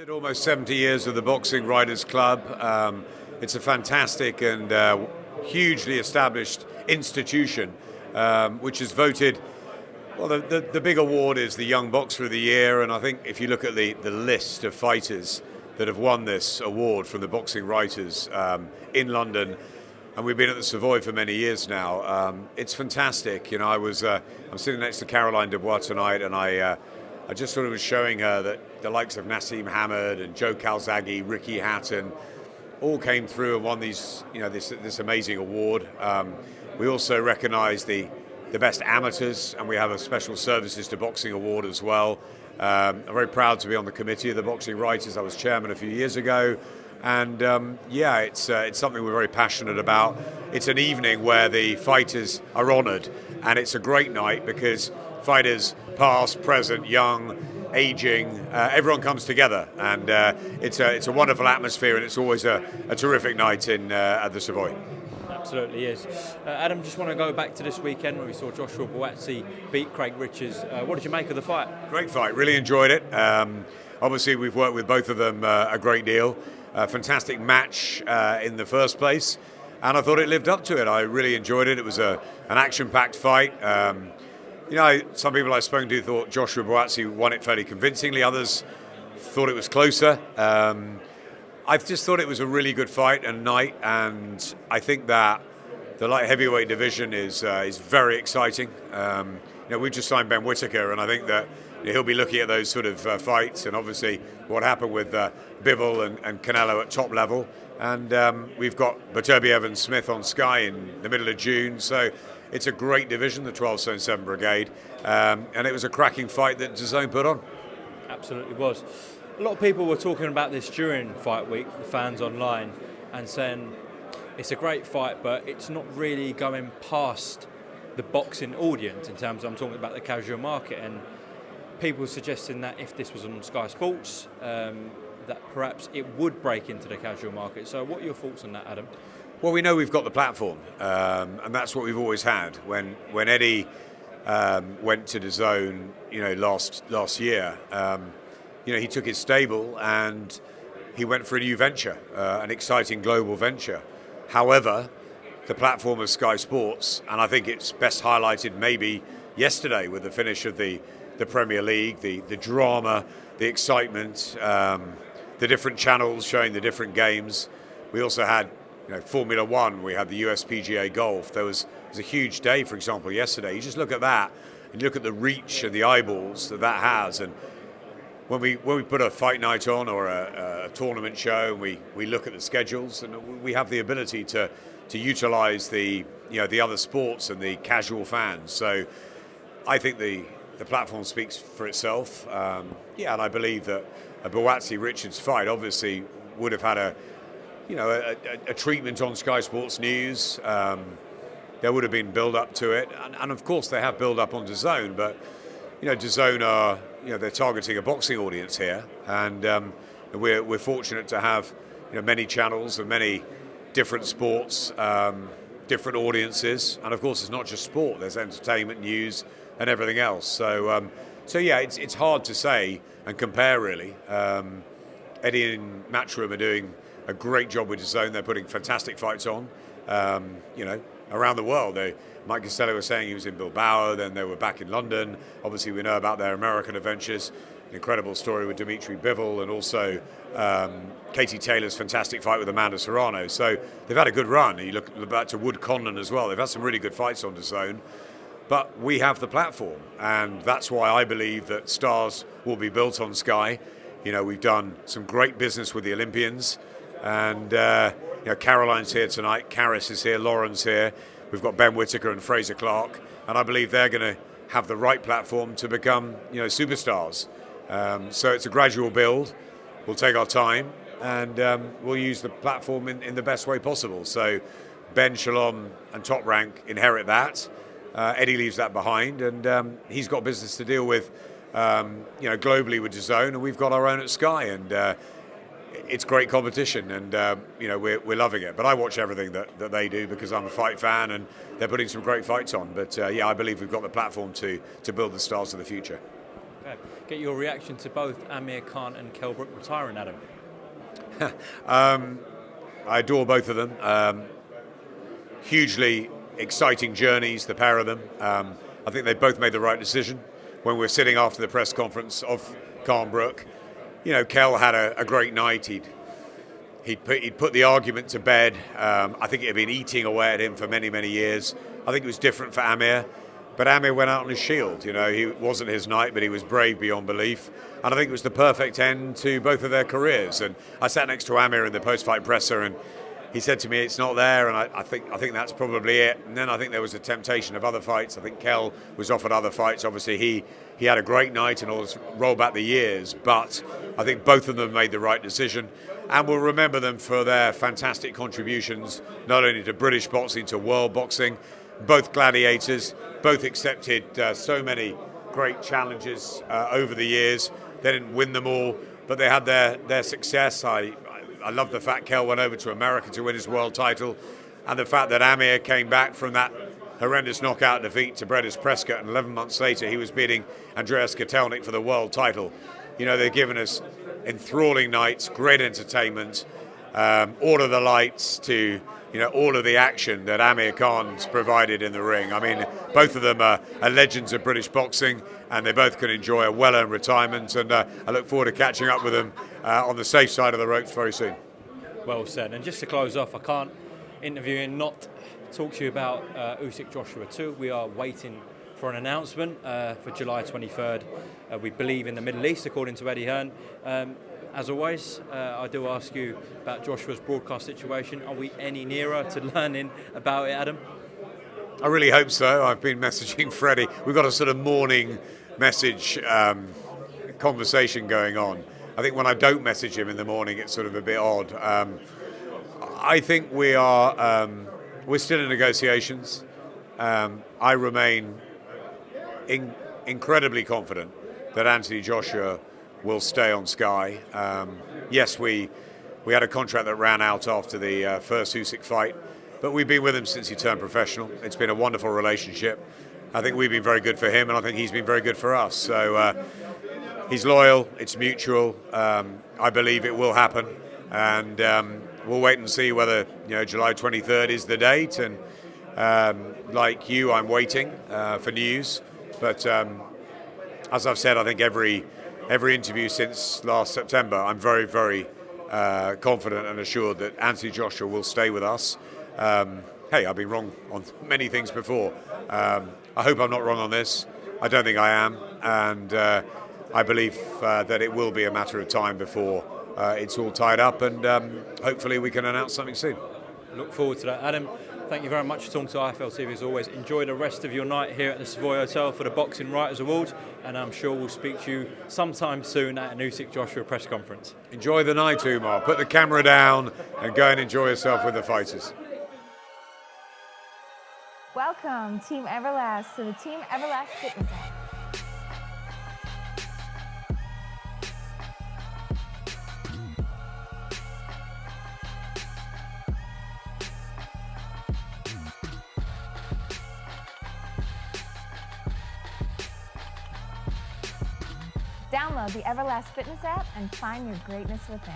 At almost 70 years of the Boxing Writers Club. It's a fantastic and hugely established institution, which has voted. Well, the big award is the Young Boxer of the Year, and I think if you look at the list of fighters that have won this award from the Boxing Writers in London, and we've been at the Savoy for many years now, it's fantastic. You know, I'm sitting next to Caroline Dubois tonight, and I just sort of was showing her that the likes of Nassim Hamed and Joe Calzaghe, Ricky Hatton, all came through and won this amazing award. We also recognise the best amateurs, and we have a special services to boxing award as well. I'm very proud to be on the committee of the Boxing Writers. I was chairman a few years ago, and it's something we're very passionate about. It's an evening where the fighters are honoured, and it's a great night because fighters, past, present, young, aging, everyone comes together, and it's a wonderful atmosphere, and it's always a terrific night at the Savoy. Absolutely is. Adam, just want to go back to this weekend when we saw Joshua Buatsi beat Craig Richards. What did you make of the fight? Great fight, really enjoyed it. Obviously, we've worked with both of them a great deal. Fantastic match in the first place, and I thought it lived up to it. I really enjoyed it. It was an action-packed fight. Some people I've spoken to thought Joshua Buatsi won it fairly convincingly. Others thought it was closer. I just thought it was a really good fight and night, and I think that the light heavyweight division is very exciting. We've just signed Ben Whittaker, and I think that he'll be looking at those sort of fights, and obviously what happened with Bivol and Canelo at top level. And we've got Baturbie Evans Smith on Sky in the middle of June, so it's a great division, the 12 Stone 7 Brigade, and it was a cracking fight that Dazn put on. Absolutely was. A lot of people were talking about this during fight week, the fans online, and saying it's a great fight, but it's not really going past the boxing audience in terms of, I'm talking about the casual market, and people suggesting that if this was on Sky Sports, that perhaps it would break into the casual market. So what are your thoughts on that, Adam? Well, we know we've got the platform, and that's what we've always had. When Eddie went to Dazn, last year, he took his stable and he went for a new venture, an exciting global venture. However, the platform of Sky Sports, and I think it's best highlighted maybe yesterday with the finish of the Premier League, the drama, the excitement, the different channels showing the different games. We also had Formula One, we had the USPGA Golf. There was a huge day, for example, yesterday. You just look at that, and you look at the reach and the eyeballs that has. And when we put a fight night on or a tournament show, we look at the schedules, and we have the ability to utilise the other sports and the casual fans. So I think the platform speaks for itself. And I believe that a Buatsi-Richards fight obviously would have had a treatment on Sky Sports News. There would have been build-up to it, and of course they have build-up on Dazn. But Dazn are they're targeting a boxing audience here, and we're fortunate to have many channels and many different sports, different audiences, and of course it's not just sport. There's entertainment, news, and everything else. So it's hard to say and compare really. Eddie and Matchroom are doing a great job with Dazn. They're putting fantastic fights on, around the world. Mike Costello was saying he was in Bilbao, then they were back in London. Obviously, we know about their American adventures. An incredible story with Dimitri Bivol, and also Katie Taylor's fantastic fight with Amanda Serrano. So they've had a good run. You look back to Wood Conlon as well. They've had some really good fights on Dazn. But we have the platform, and that's why I believe that stars will be built on Sky. We've done some great business with the Olympians, and Caroline's here tonight, Karis is here, Lauren's here. We've got Ben Whittaker and Fraser Clark, and I believe they're going to have the right platform to become, superstars. So it's a gradual build. We'll take our time, and we'll use the platform in the best way possible. So Ben, Shalom, and Top Rank inherit that. Eddie leaves that behind, and he's got business to deal with, globally with Dazn, and we've got our own at Sky, and it's great competition, and we're loving it. But I watch everything that they do because I'm a fight fan, and they're putting some great fights on. But I believe we've got the platform to build the stars of the future. Okay. get your reaction to both Amir Khan and Kell Brook retiring, Adam. I adore both of them. Hugely exciting journeys, the pair of them. I think they both made the right decision. When we were sitting after the press conference of Khan Brook, Kell had a great night. He'd put the argument to bed. I think it had been eating away at him for many, many years. I think it was different for Amir. But Amir went out on his shield. He wasn't his night, but he was brave beyond belief. And I think it was the perfect end to both of their careers. And I sat next to Amir in the post-fight presser, and he said to me, "It's not there," and I think that's probably it. And then I think there was a temptation of other fights. I think Kell was offered other fights. Obviously, he had a great night and all this roll back the years. But I think both of them made the right decision, and we'll remember them for their fantastic contributions, not only to British boxing, to world boxing. Both gladiators, both accepted so many great challenges over the years. They didn't win them all, but they had their success. I love the fact Kell went over to America to win his world title, and the fact that Amir came back from that horrendous knockout defeat to Bredis Prescott, and 11 months later he was beating Andreas Kotelnik for the world title. They've given us enthralling nights, great entertainment, all of the lights to all of the action that Amir Khan's provided in the ring. I mean, both of them are legends of British boxing, and they both can enjoy a well-earned retirement, and I look forward to catching up with them on the safe side of the ropes very soon. Well said. And just to close off, I can't interview and not talk to you about Usyk-Joshua 2. We are waiting for an announcement for July 23rd. We believe in the Middle East, according to Eddie Hearn. As always, I do ask you about Joshua's broadcast situation. Are we any nearer to learning about it, Adam? I really hope so. I've been messaging Freddie. We've got a sort of morning message conversation going on. I think when I don't message him in the morning, it's sort of a bit odd. I think we're still in negotiations. I remain incredibly confident that Anthony Joshua will stay on Sky. Yes, we had a contract that ran out after the first Usyk fight, but we've been with him since he turned professional. It's been a wonderful relationship. I think we've been very good for him, and I think he's been very good for us. So he's loyal, it's mutual. I believe it will happen, and we'll wait and see whether July 23rd is the date. And like you, I'm waiting for news. But as I've said, I think every interview since last September, I'm very, very confident and assured that Anthony Joshua will stay with us. Hey, I've been wrong on many things before. I hope I'm not wrong on this. I don't think I am, and I believe that it will be a matter of time before it's all tied up, and hopefully we can announce something soon. Look forward to that. Adam, thank you very much for talking to IFL TV as always. Enjoy the rest of your night here at the Savoy Hotel for the Boxing Writers Awards, and I'm sure we'll speak to you sometime soon at an Usyk-Joshua press conference. Enjoy the night, Umar. Put the camera down and go and enjoy yourself with the fighters. Welcome, Team Everlast, to the Team Everlast Fitness app. Download the Everlast Fitness app and find your greatness within.